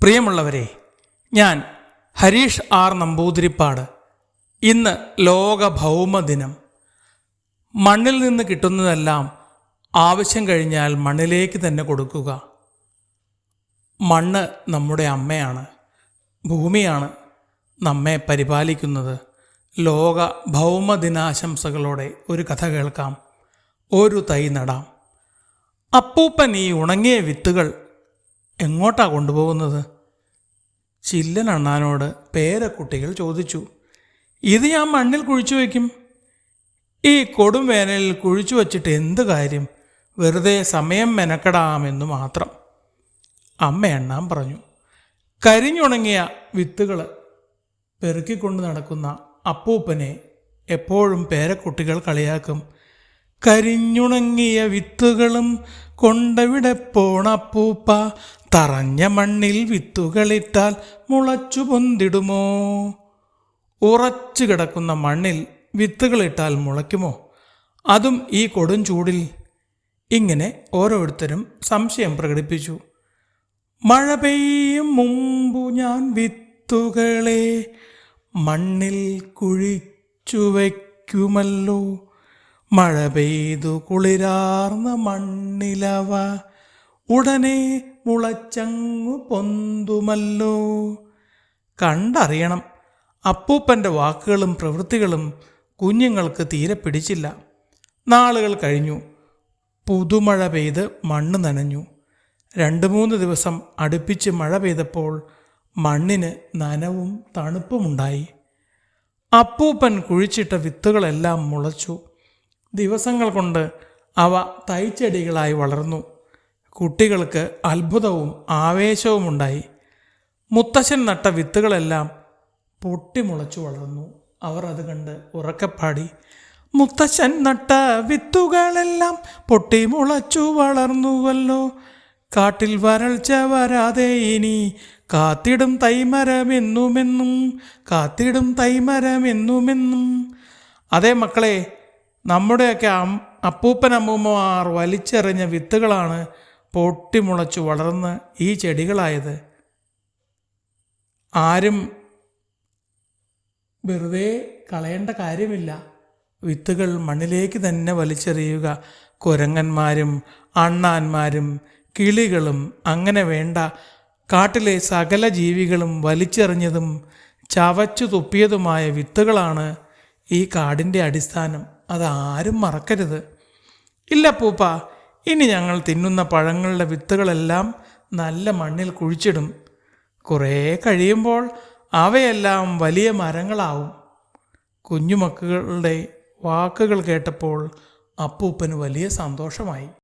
പ്രിയമുള്ളവരെ, ഞാൻ ഹരീഷ് ആർ നമ്പൂതിരിപ്പാട്. ഇന്ന് ലോക ഭൗമദിനം. മണ്ണിൽ നിന്ന് കിട്ടുന്നതെല്ലാം ആവശ്യം കഴിഞ്ഞാൽ മണ്ണിലേക്ക് തന്നെ കൊടുക്കുക. മണ്ണ് നമ്മുടെ അമ്മയാണ്, ഭൂമിയാണ് നമ്മെ പരിപാലിക്കുന്നത്. ലോക ഭൗമദിനാശംസകളോടെ ഒരു കഥ കേൾക്കാം. ഒരു തൈ നടാം. അപ്പൂപ്പൻ ഈ ഉണങ്ങിയ വിത്തുകൾ എങ്ങോട്ടാ കൊണ്ടുപോകുന്നത്? ചില്ലൻ അണ്ണാനോട് പേരക്കുട്ടികൾ ചോദിച്ചു. ഇത് ഞാൻ മണ്ണിൽ കുഴിച്ചു വയ്ക്കും. ഈ കൊടും വേനലിൽ കുഴിച്ചു വച്ചിട്ട് എന്ത് കാര്യം? വെറുതെ സമയം മെനക്കെടാമെന്നു മാത്രം. അമ്മ എണ്ണാൻ പറഞ്ഞു. കരിഞ്ഞുണങ്ങിയ വിത്തുകൾ പെറുക്കിക്കൊണ്ട് നടക്കുന്ന അപ്പൂപ്പനെ എപ്പോഴും പേരക്കുട്ടികൾ കളിയാക്കും. കരിഞ്ഞുണങ്ങിയ വിത്തുകളും കൊണ്ടവിടെ പോണപ്പൂപ്പ, തറഞ്ഞ മണ്ണിൽ വിത്തുകളിട്ടാൽ മുളച്ചു പൊന്തിടുമോ? ഉറച്ചു കിടക്കുന്ന മണ്ണിൽ വിത്തുകളിട്ടാൽ മുളയ്ക്കുമോ? അതും ഈ കൊടും ചൂടിൽ? ഇങ്ങനെ ഓരോരുത്തരും സംശയം പ്രകടിപ്പിച്ചു. മഴ പെയ്യും മുമ്പു ഞാൻ വിത്തുകളെ മണ്ണിൽ കുഴിച്ചു വയ്ക്കുമല്ലോ, മഴ പെയ്തു കുളിരാർന്ന മണ്ണിലവ ഉടനെ മുളച്ചങ്ങു പൊന്തുമല്ലോ. കണ്ടറിയണം. അപ്പൂപ്പൻ്റെ വാക്കുകളും പ്രവൃത്തികളും കുഞ്ഞുങ്ങൾക്ക് തീരെ പിടിച്ചില്ല. നാളുകൾ കഴിഞ്ഞു. പുതുമഴ പെയ്ത് മണ്ണ് നനഞ്ഞു. 2-3 ദിവസം അടുപ്പിച്ച് മഴ പെയ്തപ്പോൾ മണ്ണിന് നനവും തണുപ്പുമുണ്ടായി. അപ്പൂപ്പൻ കുഴിച്ചിട്ട വിത്തുകളെല്ലാം മുളച്ചു. ദിവസങ്ങൾ കൊണ്ട് അവ തൈച്ചെടികളായി വളർന്നു. കുട്ടികൾക്ക് അത്ഭുതവും ആവേശവുമുണ്ടായി. മുത്തശ്ശൻ നട്ട വിത്തുകളെല്ലാം പൊട്ടിമുളച്ചു വളർന്നു. അവർ അത് കണ്ട് ഉറക്കെപ്പാടി. മുത്തശ്ശൻ നട്ട വിത്തുകളെല്ലാം പൊട്ടിമുളച്ചു വളർന്നുവല്ലോ, കാട്ടിൽ വരൾച്ച വരാതെ ഇനി കാത്തിടും തൈമരമെന്നുമെന്നും, കാത്തിടും തൈമരമെന്നുമെന്നും. അതേ മക്കളെ, നമ്മുടെയൊക്കെ അപ്പൂപ്പനമ്മൂമ്മമാർ വലിച്ചെറിഞ്ഞ വിത്തുകളാണ് പൊട്ടിമുളച്ചു വളർന്ന് ഈ ചെടികളായത്. ആരും വെറുതെ കളയേണ്ട കാര്യമില്ല. വിത്തുകൾ മണ്ണിലേക്ക് തന്നെ വലിച്ചെറിയുക. കുരങ്ങന്മാരും അണ്ണാന്മാരും കിളികളും അങ്ങനെ വേണ്ട കാട്ടിലെ സകല ജീവികളും വലിച്ചെറിഞ്ഞതും ചവച്ചു തുപ്പിയതുമായ വിത്തുകളാണ് ഈ കാടിൻ്റെ അടിസ്ഥാനം. അതാരും മറക്കരുത്. ഇല്ല പൂപ്പ, ഇനി ഞങ്ങൾ തിന്നുന്ന പഴങ്ങളുടെ വിത്തുകളെല്ലാം നല്ല മണ്ണിൽ കുഴിച്ചിടും. കുറേ കഴിയുമ്പോൾ അവയെല്ലാം വലിയ മരങ്ങളാവും. കുഞ്ഞുമക്കളുടെ വാക്കുകൾ കേട്ടപ്പോൾ അപ്പൂപ്പന് വലിയ സന്തോഷമായി.